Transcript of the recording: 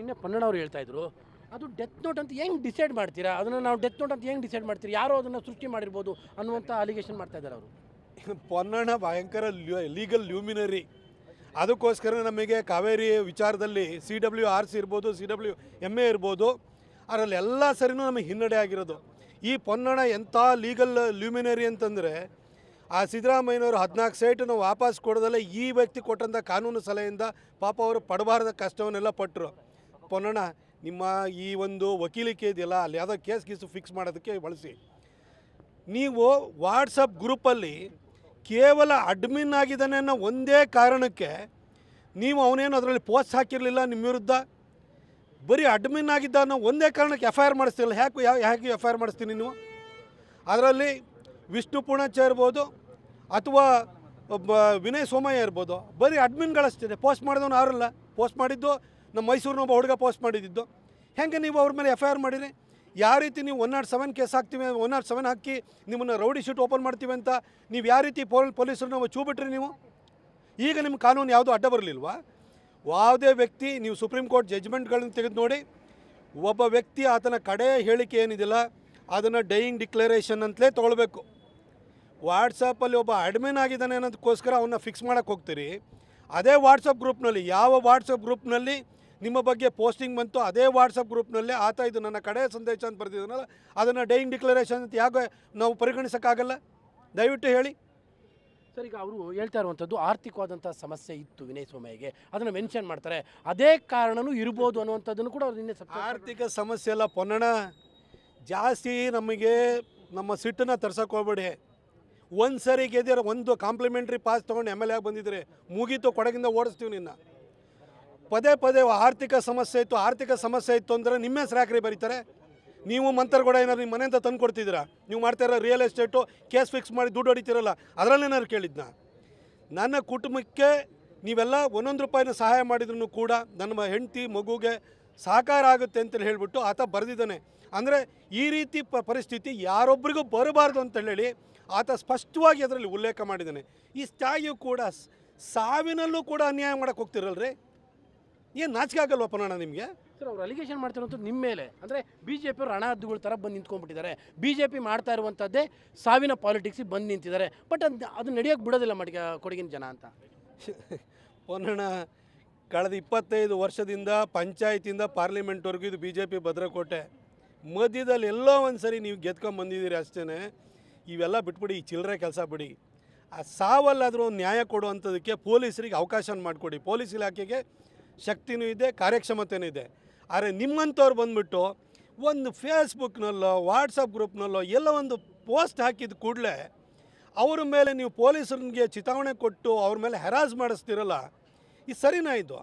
ನಿನ್ನೆ ಪನ್ನಣ್ಣ ಅವರು ಹೇಳ್ತಾ ಇದ್ರು ಅದು ಡೆತ್ ನೋಟ್ ಅಂತ ಹೆಂಗೆ ಡಿಸೈಡ್ ಮಾಡ್ತೀರಾ, ಅದನ್ನು ನಾವು ಡೆತ್ ನೋಟ್ ಅಂತ ಹೆಂಗೆ ಡಿಸೈಡ್ ಮಾಡ್ತೀರಾ, ಯಾರೋ ಅದನ್ನು ಸೃಷ್ಟಿ ಮಾಡಿರ್ಬೋದು ಅನ್ನುವಂಥ ಅಲಿಗೇಷನ್ ಮಾಡ್ತಾ ಇದ್ದಾರೆ ಅವರು. ಪೊನ್ನಣ್ಣ ಭಯಂಕರ ಲೀಗಲ್ ಲ್ಯೂಮಿನರಿ. ಅದಕ್ಕೋಸ್ಕರ ನಮಗೆ ಕಾವೇರಿ ವಿಚಾರದಲ್ಲಿ CWRC ಇರ್ಬೋದು, CWMA ಇರ್ಬೋದು, ಅದರಲ್ಲಿ ಎಲ್ಲ ಸರಿನೂ ನಮಗೆ ಹಿನ್ನಡೆ ಆಗಿರೋದು. ಈ ಪೊನ್ನಣ್ಣ ಎಂಥ ಲೀಗಲ್ ಲ್ಯೂಮಿನರಿ ಅಂತಂದರೆ, ಆ ಸಿದ್ದರಾಮಯ್ಯನವರು 14 ಸೈಟನ್ನು ವಾಪಸ್ ಕೊಡೋದಲ್ಲೇ ಈ ವ್ಯಕ್ತಿ ಕೊಟ್ಟಂಥ ಕಾನೂನು ಸಲಹೆಯಿಂದ ಪಾಪ ಅವರು ಪಡಬಾರದ ಕಷ್ಟವನ್ನೆಲ್ಲ ಪಟ್ಟರು. ಪೊನ್ನಣ್ಣ, ನಿಮ್ಮ ಈ ಒಂದು ವಕೀಲಿಕೆ ಇದೆಯಲ್ಲ, ಅಲ್ಲಿ ಯಾವುದೋ ಕೇಸ್ ಫಿಕ್ಸ್ ಮಾಡೋದಕ್ಕೆ ಬಳಸಿ. ನೀವು ವಾಟ್ಸಪ್ ಗ್ರೂಪಲ್ಲಿ ಕೇವಲ ಅಡ್ಮಿನ್ ಆಗಿದ್ದಾನೆ ಅನ್ನೋ ಒಂದೇ ಕಾರಣಕ್ಕೆ ನೀವು ಅವನೇನು ಅದರಲ್ಲಿ ಪೋಸ್ಟ್ ಹಾಕಿರಲಿಲ್ಲ ನಿಮ್ಮ ವಿರುದ್ಧ, ಬರೀ ಅಡ್ಮಿನ್ ಆಗಿದ್ದ ಅನ್ನೋ ಒಂದೇ ಕಾರಣಕ್ಕೆ FIR ಮಾಡಿಸ್ತಿರಲ್ಲ. ಹೇಗೆ FIR ಮಾಡಿಸ್ತೀನಿ ನೀವು? ಅದರಲ್ಲಿ ವಿಷ್ಣು ಪೂಣಚ್ಚ ಇರ್ಬೋದು ಅಥವಾ ವಿನಯ್ ಸೋಮಯ್ಯ ಇರ್ಬೋದು, ಬರೀ ಅಡ್ಮಿನ್ಗಳಷ್ಟಿದೆ. ಪೋಸ್ಟ್ ಮಾಡಿದವನು ಯಾರಲ್ಲ, ಪೋಸ್ಟ್ ಮಾಡಿದ್ದು ನಮ್ಮ ಮೈಸೂರಿನ ಒಬ್ಬ ಹುಡುಗ ಪೋಸ್ಟ್ ಮಾಡಿದ್ದು. ಹೆಂಗೆ ನೀವು ಅವ್ರ ಮೇಲೆ FIR ಮಾಡಿರಿ? ಯಾವ ರೀತಿ ನೀವು 107 ಕೇಸ್ ಹಾಕ್ತೀವಿ, 107 ಹಾಕಿ ನಿಮ್ಮನ್ನು ರೌಡಿ ಶೀಟ್ ಓಪನ್ ಮಾಡ್ತೀವಿ ಅಂತ ನೀವು ಯಾವ ರೀತಿ ಪೊಲೀಸರು ನಾವು ಚೂ ಬಿಟ್ರಿ ನೀವು? ಈಗ ನಿಮ್ಮ ಕಾನೂನು ಯಾವುದೂ ಅಡ್ಡ ಬರಲಿಲ್ವಾ? ಯಾವುದೇ ವ್ಯಕ್ತಿ, ನೀವು ಸುಪ್ರೀಂ ಕೋರ್ಟ್ ಜಡ್ಜ್ಮೆಂಟ್ಗಳನ್ನು ತೆಗೆದು ನೋಡಿ, ಒಬ್ಬ ವ್ಯಕ್ತಿ ಆತನ ಕಡೆ ಹೇಳಿಕೆ ಏನಿದೆಯಲ್ಲ ಅದನ್ನು ಡೈಯಿಂಗ್ ಡಿಕ್ಲರೇಷನ್ ಅಂತಲೇ ತೊಗೊಳ್ಬೇಕು. ವಾಟ್ಸಪ್ಪಲ್ಲಿ ಒಬ್ಬ ಅಡ್ಮಿನ್ ಆಗಿದ್ದಾನೆ ಅನ್ನೋದಕ್ಕೋಸ್ಕರ ಅವನ್ನ ಫಿಕ್ಸ್ ಮಾಡೋಕ್ಕೆ ಹೋಗ್ತೀರಿ. ಅದೇ ವಾಟ್ಸಪ್ ಗ್ರೂಪ್ನಲ್ಲಿ, ಯಾವ ವಾಟ್ಸಪ್ ಗ್ರೂಪ್ನಲ್ಲಿ ನಿಮ್ಮ ಬಗ್ಗೆ ಪೋಸ್ಟಿಂಗ್ ಬಂತು, ಅದೇ ವಾಟ್ಸಪ್ ಗ್ರೂಪ್ನಲ್ಲೇ ಆತ ಇದು ನನ್ನ ಕಡೆ ಸಂದೇಶ ಅಂತ ಬರೆದಿದ್ದಾನಲ್ಲ, ಅದನ್ನು ಡೈಯಿಂಗ್ ಡಿಕ್ಲರೇಷನ್ ಅಂತ ಯಾಕೆ ನಾವು ಪರಿಗಣಿಸೋಕ್ಕಾಗಲ್ಲ? ದಯವಿಟ್ಟು ಹೇಳಿ ಸರ್. ಈಗ ಅವರು ಹೇಳ್ತಾ ಇರುವಂಥದ್ದು ಆರ್ಥಿಕವಾದಂಥ ಸಮಸ್ಯೆ ಇತ್ತು ವಿನಯ್ ಸೋಮಯ್ಯಗೆ, ಅದನ್ನು ಮೆನ್ಷನ್ ಮಾಡ್ತಾರೆ. ಅದೇ ಕಾರಣನೂ ಇರ್ಬೋದು ಅನ್ನುವಂಥದ್ದನ್ನು ಕೂಡ ಅವ್ರು ನಿನ್ನೆ ಆರ್ಥಿಕ ಸಮಸ್ಯೆ ಎಲ್ಲ ಪೊನ್ನಣ್ಣ, ಜಾಸ್ತಿ ನಮಗೆ ನಮ್ಮ ಸಿಟ್ಟನ್ನು ತರ್ಸೋಕೆ ಹೋಗ್ಬೇಡಿ. ಒಂದು ಸರಿ ಗೆದ್ದಿರೋ ಒಂದು ಕಾಂಪ್ಲಿಮೆಂಟ್ರಿ ಪಾಸ್ ತೊಗೊಂಡು MLA ಆಗಿ ಬಂದಿದ್ರೆ ಮುಗೀತು, ಕೊಡಗಿಂದ ಓಡಿಸ್ತೀವಿ ನಿನ್ನ. ಪದೇ ಪದೇ ಆರ್ಥಿಕ ಸಮಸ್ಯೆ ಇತ್ತು ಅಂದರೆ ನಿಮ್ಮ ಹೆಸರು ಯಾಕ್ರಿ ಬರೀತಾರೆ? ನೀವು ಮಂತ್ರಗೌಡ ಏನಾದ್ರು ನಿಮ್ಮ ಮನೆಯಿಂದ ತಂದು ಕೊಡ್ತಿದ್ದೀರಾ? ನೀವು ಮಾಡ್ತಾ ಇರೋ ರಿಯಲ್ ಎಸ್ಟೇಟು ಕೇಸ್ ಫಿಕ್ಸ್ ಮಾಡಿ ದುಡ್ಡು ಹೊಡಿತೀರಲ್ಲ, ಅದರಲ್ಲೇನಾದ್ರು ಕೇಳಿದ್ನ? ನನ್ನ ಕುಟುಂಬಕ್ಕೆ ನೀವೆಲ್ಲ 1 ರೂಪಾಯಿನ ಸಹಾಯ ಮಾಡಿದ್ರು ಕೂಡ ನನ್ನ ಹೆಂಡತಿ ಮಗುಗೆ ಸಹಕಾರ ಆಗುತ್ತೆ ಅಂತೇಳಿ ಹೇಳಿಬಿಟ್ಟು ಆತ ಬರೆದಿದ್ದಾನೆ. ಅಂದರೆ ಈ ರೀತಿ ಪರಿಸ್ಥಿತಿ ಯಾರೊಬ್ಬರಿಗೂ ಬರಬಾರ್ದು ಅಂತ ಹೇಳಿ ಆತ ಸ್ಪಷ್ಟವಾಗಿ ಅದರಲ್ಲಿ ಉಲ್ಲೇಖ ಮಾಡಿದ್ದಾನೆ. ಈ ಸ್ಥಾಯಿಯು ಕೂಡ ಸಾವಿನಲ್ಲೂ ಕೂಡ ಅನ್ಯಾಯ ಮಾಡೋಕ್ಕೆ ಹೋಗ್ತಿರಲ್ರಿ, ಏನು ನಾಚಿಕೆ ಆಗಲ್ವ ಪನ್ನಣ್ಣ ನಿಮಗೆ? ಸರ್, ಅವ್ರು ಅಲಿಗೇಷನ್ ಮಾಡ್ತಿರುವಂಥದ್ದು ನಿಮ್ಮ ಮೇಲೆ. ಅಂದರೆ BJP ಅವರು ಹಣ ಹದ್ದುಗಳ ಥರ ಬಂದು ನಿಂತ್ಕೊಂಡ್ಬಿಟ್ಟಿದ್ದಾರೆ. BJP ಮಾಡ್ತಾ ಇರುವಂಥದ್ದೇ ಸಾವಿನ ಪಾಲಿಟಿಕ್ಸಿಗೆ ಬಂದು ನಿಂತಿದ್ದಾರೆ. ಬಟ್ ಅದು ನಡೆಯೋಕ್ಕೆ ಬಿಡೋದಿಲ್ಲ ಕೊಡಗಿನ ಜನ ಅಂತ. ಪೊನ್ನಣ್ಣ, ಕಳೆದ 25 ವರ್ಷದಿಂದ ಪಂಚಾಯತಿಂದ ಪಾರ್ಲಿಮೆಂಟ್ವರೆಗೂ ಇದು BJP ಭದ್ರಕೋಟೆ. ಮಧ್ಯದಲ್ಲಿ ಎಲ್ಲೋ ಒಂದು ಸರಿ ನೀವು ಗೆದ್ಕೊಂಬಂದಿದ್ದೀರಿ ಅಷ್ಟೇ. ಇವೆಲ್ಲ ಬಿಟ್ಬಿಡಿ, ಈ ಚಿಲ್ಲರೆ ಕೆಲಸ ಬಿಡಿ. ಆ ಸಾವಲ್ಲಾದರೂ ಒಂದು ನ್ಯಾಯ ಕೊಡುವಂಥದ್ದಕ್ಕೆ ಪೊಲೀಸರಿಗೆ ಅವಕಾಶ ಮಾಡಿಕೊಡಿ. ಪೊಲೀಸ್ ಇಲಾಖೆಗೆ ಶಕ್ತಿನೂ ಇದೆ, ಕಾರ್ಯಕ್ಷಮತೆಯೂ ಇದೆ. ಆದರೆ ನಿಮ್ಮಂಥವ್ರು ಬಂದುಬಿಟ್ಟು ಒಂದು ಫೇಸ್ಬುಕ್ನಲ್ಲೋ ವಾಟ್ಸಪ್ ಗ್ರೂಪ್ನಲ್ಲೋ ಎಲ್ಲ ಒಂದು ಪೋಸ್ಟ್ ಹಾಕಿದ ಕೂಡಲೇ ಅವ್ರ ಮೇಲೆ ನೀವು ಪೊಲೀಸರಿಗೆ ಚಿತಾವಣೆ ಕೊಟ್ಟು ಅವ್ರ ಮೇಲೆ ಹೆರಾಸ್ ಮಾಡಿಸ್ತಿರಲ್ಲ, ಇದು ಸರಿನಾ? ಇದು